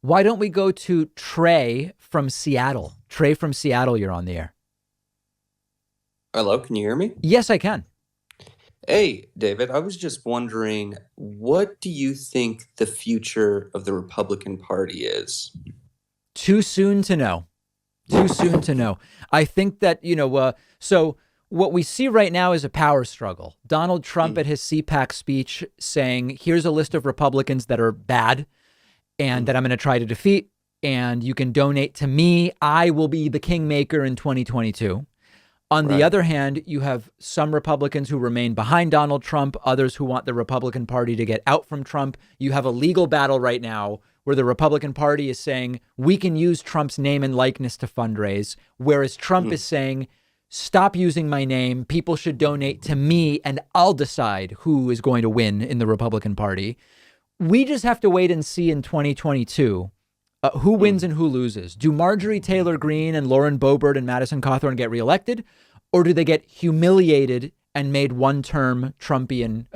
Why don't we go to Trey from Seattle? Trey from Seattle, you're on the air. Hello, can you hear me? Yes, I can. Hey, David, I was just wondering, what do you think the future of the Republican Party is? Too soon to know. Too soon to know. I think that, so what we see right now is a power struggle. Donald Trump at his CPAC speech saying, here's a list of Republicans that are bad and that I'm going to try to defeat. And you can donate to me. I will be the kingmaker in 2022. On the Right. other hand, you have some Republicans who remain behind Donald Trump, others who want the Republican Party to get out from Trump. You have a legal battle right now where the Republican Party is saying we can use Trump's name and likeness to fundraise, whereas Trump is saying, stop using my name. People should donate to me and I'll decide who is going to win in the Republican Party. We just have to wait and see in 2022 who wins and who loses. Do Marjorie Taylor Greene and Lauren Boebert and Madison Cawthorn get reelected, or do they get humiliated and made one-term Trumpian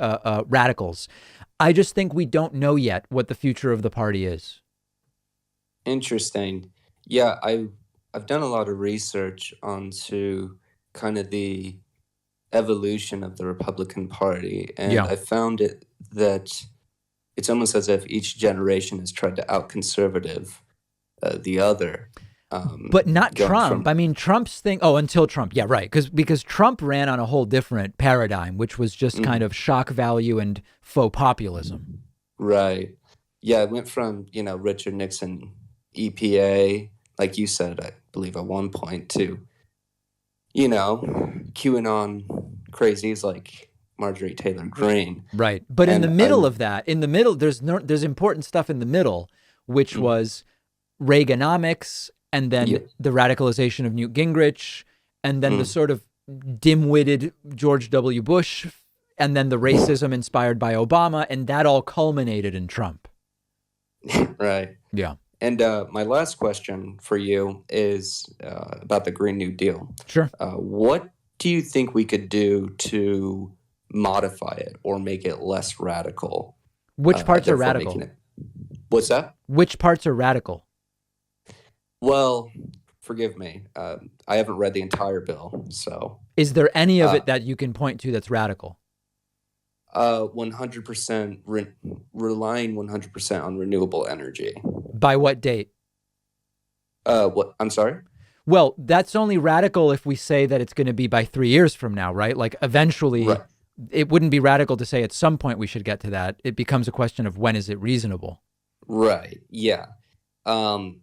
radicals? I just think we don't know yet what the future of the party is. Interesting. Yeah, I've done a lot of research onto kind of the evolution of the Republican Party, and Yeah. I found it that it's almost as if each generation has tried to out-conservative the other. But not going Trump. from- I mean, Trump's thing. Oh, until Trump. Yeah, right. Because Trump ran on a whole different paradigm, which was just kind of shock value and faux populism. Right. Yeah, it went from, Richard Nixon, EPA, like you said, I believe at one point, to, QAnon crazies like Marjorie Taylor Greene. Right. But in And the middle of that, there's important stuff in the middle, which was Reaganomics, and then Yeah. the radicalization of Newt Gingrich, and then the sort of dim-witted George W. Bush, and then the racism inspired by Obama, and that all culminated in Trump. Right. Yeah. And my last question for you is about the Green New Deal. Sure. What do you think we could do to modify it or make it less radical? Which parts are therefore radical? making it- What's that? Which parts are radical? Well, forgive me. I haven't read the entire bill, so Is there any of it that you can point to that's radical? 100% relying 100% on renewable energy. By what date? What? I'm sorry? Well, that's only radical if we say that it's going to be by 3 years from now, right? Like eventually, Right. it wouldn't be radical to say at some point we should get to that. It becomes a question of when is it reasonable? Right. Yeah. I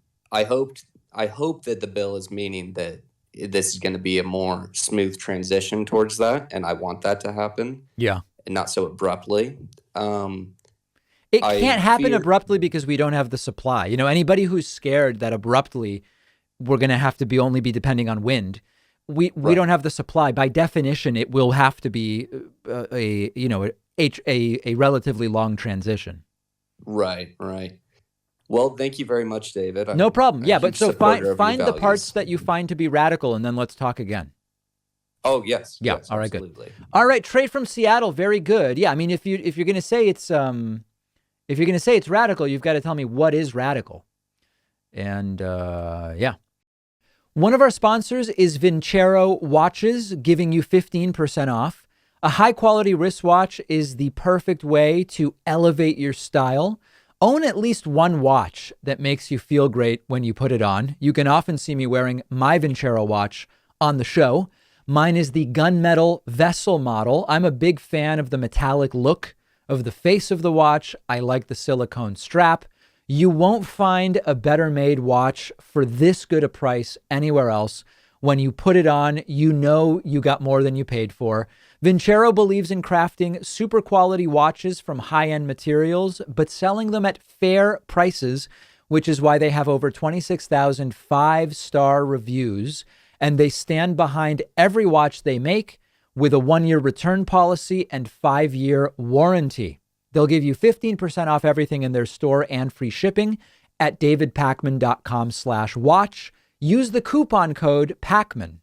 hope that the bill is meaning that this is going to be a more smooth transition towards that, and I want that to happen, Yeah. and not so abruptly. It I can't happen fear- abruptly because we don't have the supply. Anybody who's scared that abruptly we're going to have to only be depending on wind, we don't have the supply. By definition, it will have to be a relatively long transition. Right. Well, thank you very much, David. No problem. I'm a Yeah, but huge so supporter of find your the parts values. that you find to be radical, and then let's talk again. Oh, yes. Yeah. Yes, All right. Good. absolutely. All right. Trey from Seattle. Very good. Yeah. I mean, if you're going to say it's radical, you've got to tell me what is radical. And yeah. One of our sponsors is Vincero Watches, giving you 15% off. A high quality wristwatch is the perfect way to elevate your style. Own at least one watch that makes you feel great when you put it on. You can often see me wearing my Vincero watch on the show. Mine is the gunmetal vessel model. I'm a big fan of the metallic look of the face of the watch. I like the silicone strap. You won't find a better made watch for this good a price anywhere else. When you put it on, you know you got more than you paid for. Vincero believes in crafting super quality watches from high-end materials, but selling them at fair prices, which is why they have over 26,000 five-star reviews. And they stand behind every watch they make with a 1-year return policy and 5-year warranty. They'll give you 15% off everything in their store and free shipping at davidpakman.com/watch. Use the coupon code PAKMAN